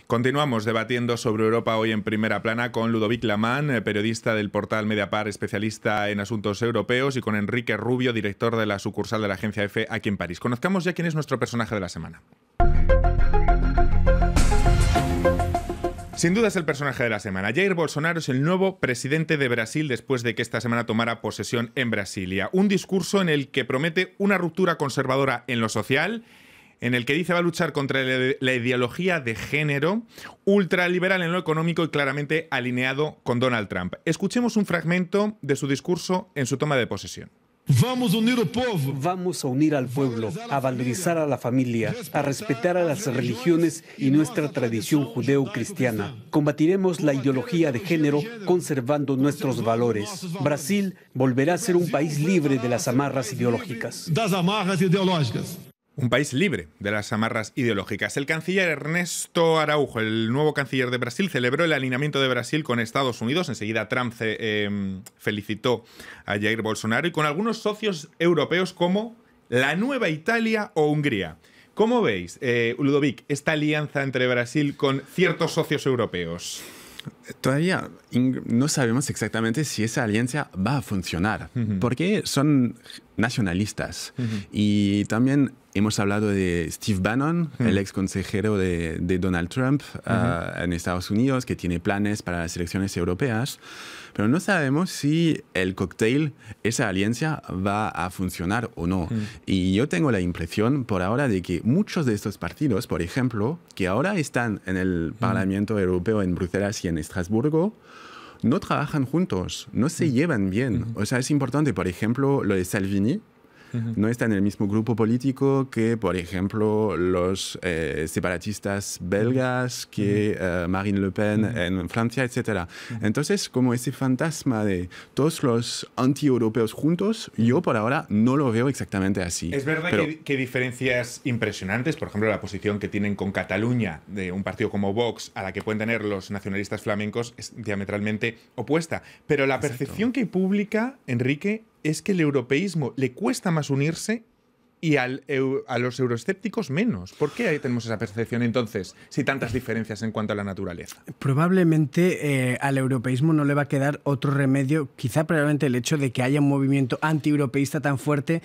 Continuamos debatiendo sobre Europa hoy en Primera Plana con Ludovic Lamán, periodista del portal Mediapart, especialista en asuntos europeos, y con Enrique Rubio, director de la sucursal de la agencia EFE aquí en París. Conozcamos ya quién es nuestro personaje de la semana. Sin duda es el personaje de la semana. Jair Bolsonaro es el nuevo presidente de Brasil después de que esta semana tomara posesión en Brasilia. Un discurso en el que promete una ruptura conservadora en lo social, en el que dice va a luchar contra la ideología de género, ultraliberal en lo económico y claramente alineado con Donald Trump. Escuchemos un fragmento de su discurso en su toma de posesión. Vamos a unir al pueblo, a valorizar a la familia, a respetar a las religiones y nuestra tradición judeo-cristiana. Combatiremos la ideología de género conservando nuestros valores. Brasil volverá a ser un país libre de las amarras ideológicas. Un país libre de las amarras ideológicas. El canciller Ernesto Araújo, el nuevo canciller de Brasil, celebró el alineamiento de Brasil con Estados Unidos. Enseguida Trump felicitó a Jair Bolsonaro y con algunos socios europeos como la Nueva Italia o Hungría. ¿Cómo veis, Ludovic, esta alianza entre Brasil con ciertos socios europeos? Todavía no sabemos exactamente si esa alianza va a funcionar, porque son nacionalistas. Y también hemos hablado de Steve Bannon, el ex consejero de Donald Trump en Estados Unidos, que tiene planes para las elecciones europeas, pero no sabemos si el cóctel, esa alianza, va a funcionar o no. Y yo tengo la impresión por ahora de que muchos de estos partidos, por ejemplo, que ahora están en el Parlamento Europeo en Bruselas y en Estrasburgo, no trabajan juntos, no se llevan bien. O sea, es importante, por ejemplo, lo de Salvini. No está en el mismo grupo político que, por ejemplo, los separatistas belgas, que Marine Le Pen en Francia, etc. Entonces, como ese fantasma de todos los anti-europeos juntos, yo por ahora no lo veo exactamente así. Es verdad que hay diferencias impresionantes, por ejemplo, la posición que tienen con Cataluña de un partido como Vox a la que pueden tener los nacionalistas flamencos es diametralmente opuesta. Pero la percepción que publica, Enrique, es que el europeísmo le cuesta más unirse y a los euroescépticos menos. ¿Por qué tenemos esa percepción entonces, si tantas diferencias en cuanto a la naturaleza? Probablemente al europeísmo no le va a quedar otro remedio, quizá probablemente el hecho de que haya un movimiento antieuropeísta tan fuerte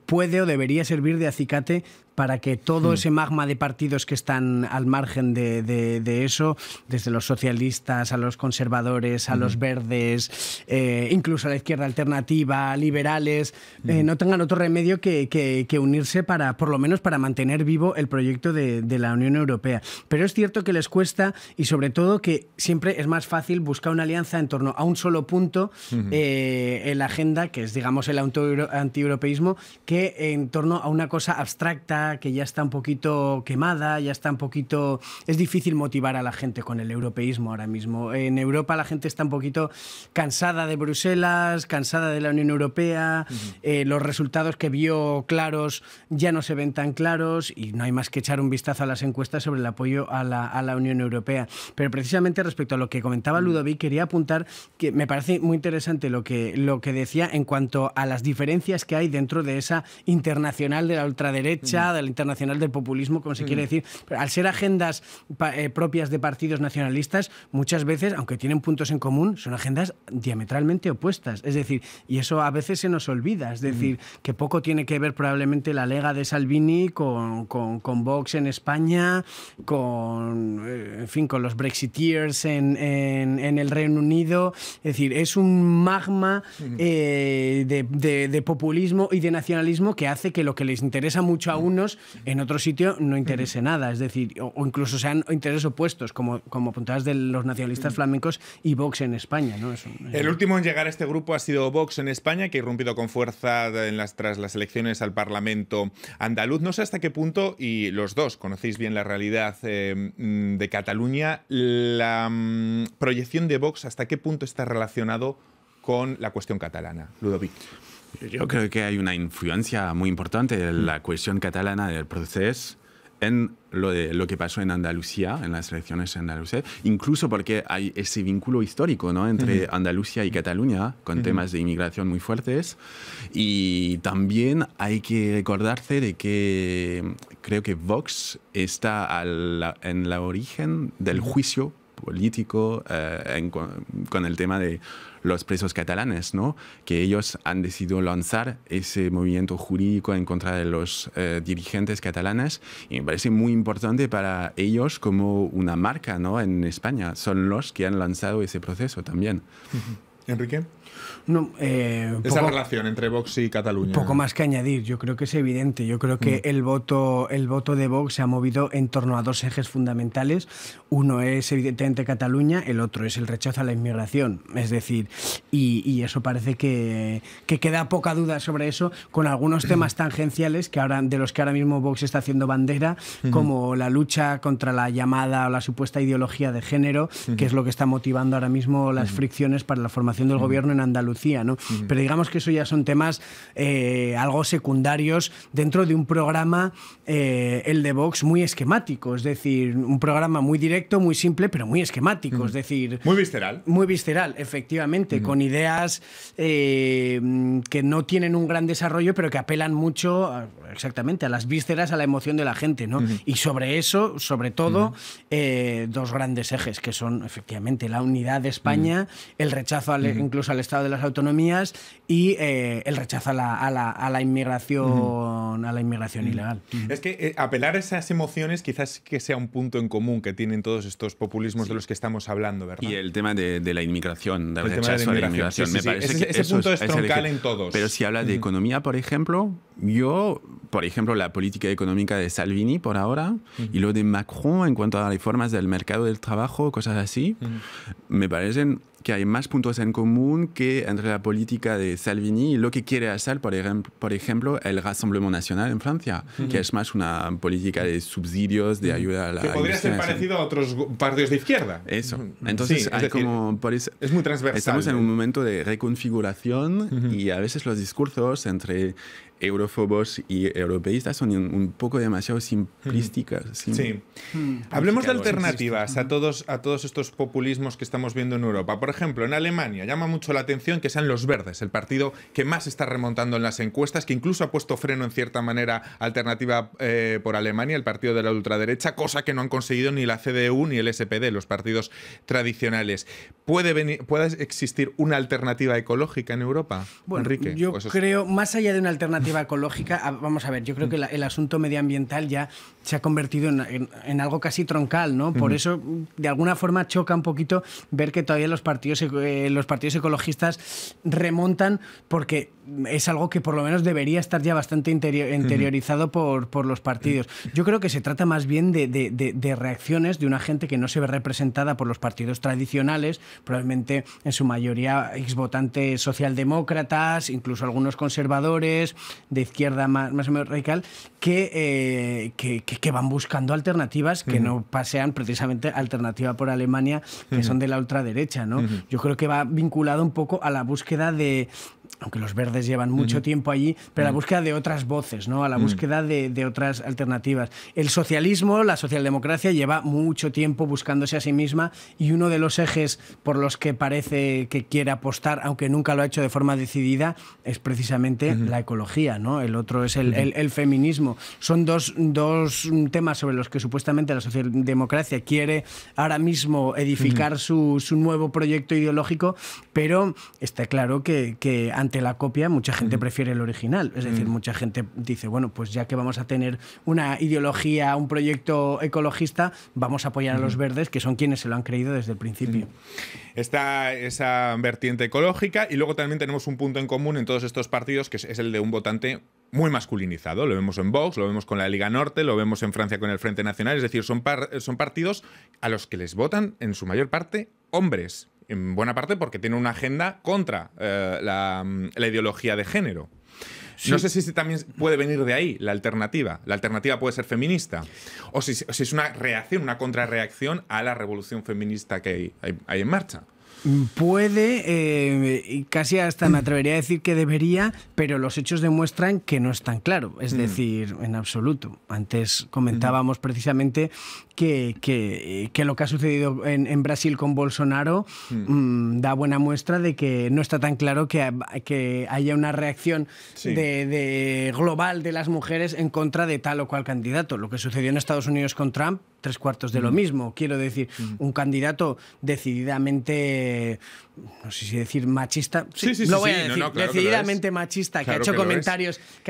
puede o debería servir de acicate para que todo ese magma de partidos que están al margen de eso, desde los socialistas a los conservadores, a los verdes, incluso a la izquierda alternativa, liberales, no tengan otro remedio que unirse para, por lo menos, para mantener vivo el proyecto de la Unión Europea. Pero es cierto que les cuesta y sobre todo que siempre es más fácil buscar una alianza en torno a un solo punto en la agenda, que es, digamos, el antieuropeísmo, que en torno a una cosa abstracta que ya está un poquito quemada, ya está un poquito... Es difícil motivar a la gente con el europeísmo ahora mismo. En Europa la gente está un poquito cansada de Bruselas, cansada de la Unión Europea, los resultados que vio claros ya no se ven tan claros y no hay más que echar un vistazo a las encuestas sobre el apoyo a la Unión Europea. Pero precisamente respecto a lo que comentaba Ludovic, quería apuntar que me parece muy interesante lo que decía en cuanto a las diferencias que hay dentro de esa internacional de la ultraderecha, del internacional del populismo, como se quiere decir. Pero al ser agendas propias de partidos nacionalistas, muchas veces, aunque tienen puntos en común, son agendas diametralmente opuestas. Es decir, y eso a veces se nos olvida. Es decir, que poco tiene que ver probablemente la Lega de Salvini con Vox en España, en fin, con los Brexiteers en el Reino Unido. Es decir, es un magma de populismo y de nacionalismo que hace que lo que les interesa mucho a unos en otro sitio no interese nada, es decir, o incluso sean intereses opuestos, como apuntabas de los nacionalistas flamencos y Vox en España, ¿no? El último en llegar a este grupo ha sido Vox en España, que ha irrumpido con fuerza tras las elecciones al Parlamento andaluz. No sé hasta qué punto, y los dos conocéis bien la realidad de Cataluña, la proyección de Vox, hasta qué punto está relacionado con la cuestión catalana. Ludovic. Yo creo que hay una influencia muy importante de la cuestión catalana del proceso en lo que pasó en Andalucía, en las elecciones en Andalucía, incluso porque hay ese vínculo histórico, ¿no?, entre Andalucía y Cataluña, con temas de inmigración muy fuertes. Y también hay que recordarse de que creo que Vox está en la origen del juicio político con el tema de los presos catalanes, ¿no?, que ellos han decidido lanzar ese movimiento jurídico en contra de los dirigentes catalanes, y me parece muy importante para ellos como una marca, ¿no?, en España. Son los que han lanzado ese proceso también. Enrique. No, esa relación entre Vox y Cataluña. Poco más que añadir. Yo creo que es evidente. Yo creo que el voto de Vox se ha movido en torno a dos ejes fundamentales. Uno es evidentemente Cataluña, el otro es el rechazo a la inmigración. Es decir, y eso parece que queda poca duda sobre eso, con algunos temas tangenciales de los que ahora mismo Vox está haciendo bandera, como la lucha contra la llamada o la supuesta ideología de género, que es lo que está motivando ahora mismo las fricciones para la formación del gobierno en Andalucía, ¿no? Pero digamos que eso ya son temas algo secundarios dentro de un programa, el de Vox, muy esquemático, es decir, un programa muy directo, muy simple, pero muy esquemático, es decir... Muy visceral. Muy visceral, efectivamente, con ideas que no tienen un gran desarrollo, pero que apelan mucho, exactamente, a las vísceras, a la emoción de la gente, ¿no? Y sobre eso, sobre todo, dos grandes ejes, que son, efectivamente, la unidad de España, el rechazo incluso al Estado de las autonomías y el rechazo a la inmigración, a la inmigración ilegal. Es que apelar a esas emociones quizás que sea un punto en común que tienen todos estos populismos de los que estamos hablando, ¿verdad? Y el tema de la inmigración, del rechazo a la inmigración. Me parece que ese punto es troncal en todos. Pero si habla de economía, por ejemplo, la política económica de Salvini por ahora y lo de Macron en cuanto a reformas del mercado del trabajo, cosas así, me parecen que hay más puntos en común que entre la política de Salvini y lo que quiere hacer, por ejemplo, el Rassemblement National en Francia, que es más una política de subsidios, de ayuda a la... Que podría ser parecido a otros partidos de izquierda. Eso. Entonces, sí, es muy transversal. Estamos en un momento de reconfiguración y a veces los discursos entre eurofobos y europeístas son un poco demasiado simplísticas. Sí. Hablemos de alternativas a todos estos populismos que estamos viendo en Europa. Por ejemplo, en Alemania llama mucho la atención que sean los Verdes, el partido que más está remontando en las encuestas, que incluso ha puesto freno en cierta manera Alternativa por Alemania, el partido de la ultraderecha, cosa que no han conseguido ni la CDU ni el SPD, los partidos tradicionales. ¿Puede existir una alternativa ecológica en Europa, bueno, Enrique? Yo creo, más allá de una alternativa ecológica, vamos a ver, yo creo que el asunto medioambiental ya se ha convertido en algo casi troncal, ¿no? Por eso, de alguna forma, choca un poquito ver que todavía los partidos ecologistas remontan, porque es algo que por lo menos debería estar ya bastante interiorizado por los partidos. Yo creo que se trata más bien de reacciones de una gente que no se ve representada por los partidos tradicionales, probablemente en su mayoría exvotantes socialdemócratas, incluso algunos conservadores, de izquierda más o menos radical, que van buscando alternativas que no pasean precisamente Alternativa por Alemania, que son de la ultraderecha, ¿no? Yo creo que va vinculado un poco a la búsqueda de, aunque los Verdes llevan mucho tiempo allí, pero a la búsqueda de otras voces, ¿no? A la búsqueda de otras alternativas. El socialismo, la socialdemocracia, lleva mucho tiempo buscándose a sí misma, y uno de los ejes por los que parece que quiere apostar, aunque nunca lo ha hecho de forma decidida, es precisamente la ecología, ¿no? El otro es el feminismo. Son dos temas sobre los que supuestamente la socialdemocracia quiere ahora mismo edificar su nuevo proyecto ideológico, pero está claro que ante la copia mucha gente prefiere el original. Es decir, mucha gente dice, bueno, pues ya que vamos a tener una ideología, un proyecto ecologista, vamos a apoyar a los Verdes, que son quienes se lo han creído desde el principio. Está esa vertiente ecológica, y luego también tenemos un punto en común en todos estos partidos, que es el de un votante muy masculinizado. Lo vemos en Vox, lo vemos con la Liga Norte, lo vemos en Francia con el Frente Nacional. Es decir, son partidos a los que les votan en su mayor parte hombres, en buena parte porque tienen una agenda contra la ideología de género. Sí. No sé si también puede venir de ahí la alternativa. La alternativa puede ser feminista. O si es una reacción, una contrarreacción a la revolución feminista que hay en marcha. Puede, y casi hasta me atrevería a decir que debería, pero los hechos demuestran que no es tan claro, es decir, en absoluto. Antes comentábamos precisamente que lo que ha sucedido en Brasil con Bolsonaro da buena muestra de que no está tan claro que haya una reacción global de las mujeres en contra de tal o cual candidato. Lo que sucedió en Estados Unidos con Trump, 3/4 de lo mismo. Quiero decir, un candidato decididamente, no sé si decir machista, lo voy a decir, claro, decididamente machista, claro, que ha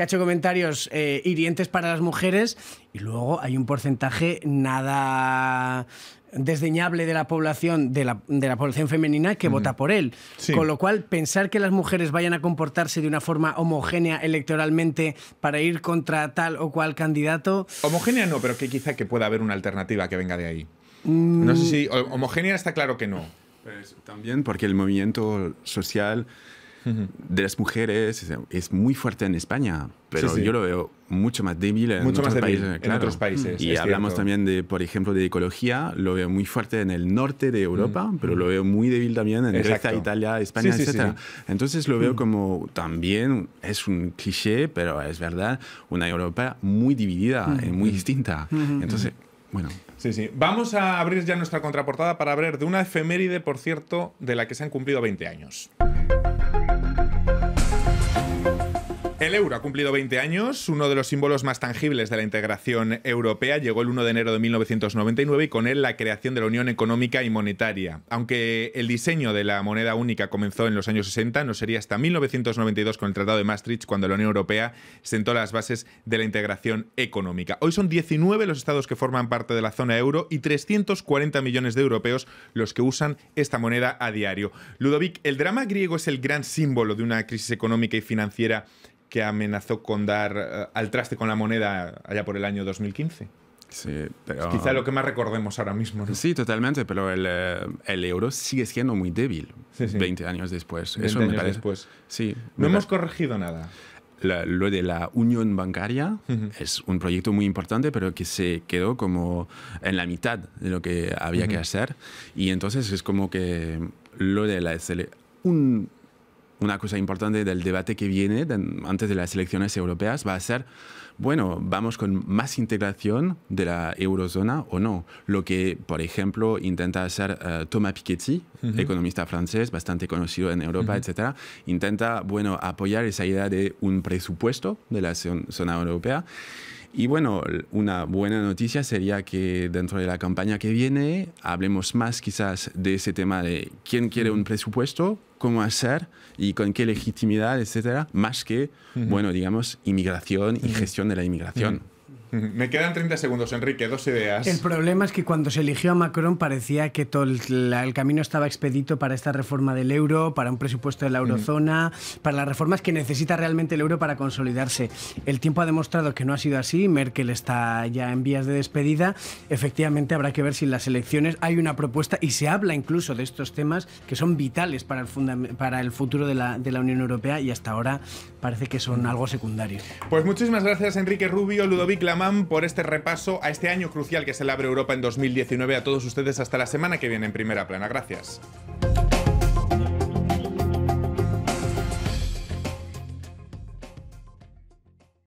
hecho comentarios hirientes para las mujeres, y luego hay un porcentaje nada desdeñable de la población femenina que vota por él. Con lo cual, pensar que las mujeres vayan a comportarse de una forma homogénea electoralmente para ir contra tal o cual candidato... Homogénea no, pero que quizá que pueda haber una alternativa que venga de ahí. No sé si... Homogénea está claro que no. Pues también porque el movimiento social de las mujeres es muy fuerte en España, pero yo lo veo mucho más débil en otros países. Y hablamos también de, por ejemplo, de ecología, lo veo muy fuerte en el norte de Europa, pero lo veo muy débil también en Grecia, Italia, España, etc. Entonces lo veo como también, es un cliché, pero es verdad, una Europa muy dividida, muy distinta. Entonces, bueno... Vamos a abrir ya nuestra contraportada para hablar de una efeméride, por cierto, de la que se han cumplido 20 años. El euro ha cumplido 20 años, uno de los símbolos más tangibles de la integración europea. Llegó el 1 de enero de 1999 y con él la creación de la Unión Económica y Monetaria. Aunque el diseño de la moneda única comenzó en los años 60, no sería hasta 1992 con el Tratado de Maastricht cuando la Unión Europea sentó las bases de la integración económica. Hoy son 19 los estados que forman parte de la zona euro y 340 millones de europeos los que usan esta moneda a diario. Ludovic, ¿el drama griego es el gran símbolo de una crisis económica y financiera que amenazó con dar al traste con la moneda allá por el año 2015? Sí, pero... Es quizá lo que más recordemos ahora mismo, ¿no? Sí, totalmente, pero el euro sigue siendo muy débil 20 años después. 20 Eso años me parece. Después. Sí, no hemos corregido nada. Lo de la unión bancaria es un proyecto muy importante, pero que se quedó como en la mitad de lo que había que hacer. Y entonces es como que lo de una cosa importante del debate que viene antes de las elecciones europeas va a ser, bueno, ¿vamos con más integración de la eurozona o no? Lo que, por ejemplo, intenta hacer Thomas Piketty, economista francés, bastante conocido en Europa, etc. Intenta, bueno, apoyar esa idea de un presupuesto de la zona europea. Y bueno, una buena noticia sería que dentro de la campaña que viene hablemos más quizás de ese tema de quién quiere un presupuesto, cómo hacer y con qué legitimidad, etcétera, más que, bueno, digamos, inmigración y gestión de la inmigración. Me quedan 30 segundos, Enrique, 2 ideas. El problema es que cuando se eligió a Macron parecía que todo el camino estaba expedito para esta reforma del euro, para un presupuesto de la eurozona, para las reformas que necesita realmente el euro para consolidarse. El tiempo ha demostrado que no ha sido así. Merkel está ya en vías de despedida. Efectivamente, habrá que ver si en las elecciones hay una propuesta y se habla incluso de estos temas que son vitales para el futuro de la Unión Europea, y hasta ahora parece que son algo secundario. Pues muchísimas gracias, Enrique Rubio, Ludovic Lamán, por este repaso a este año crucial que es el Abre Europa en 2019. A todos ustedes, hasta la semana que viene en Primera Plana. Gracias.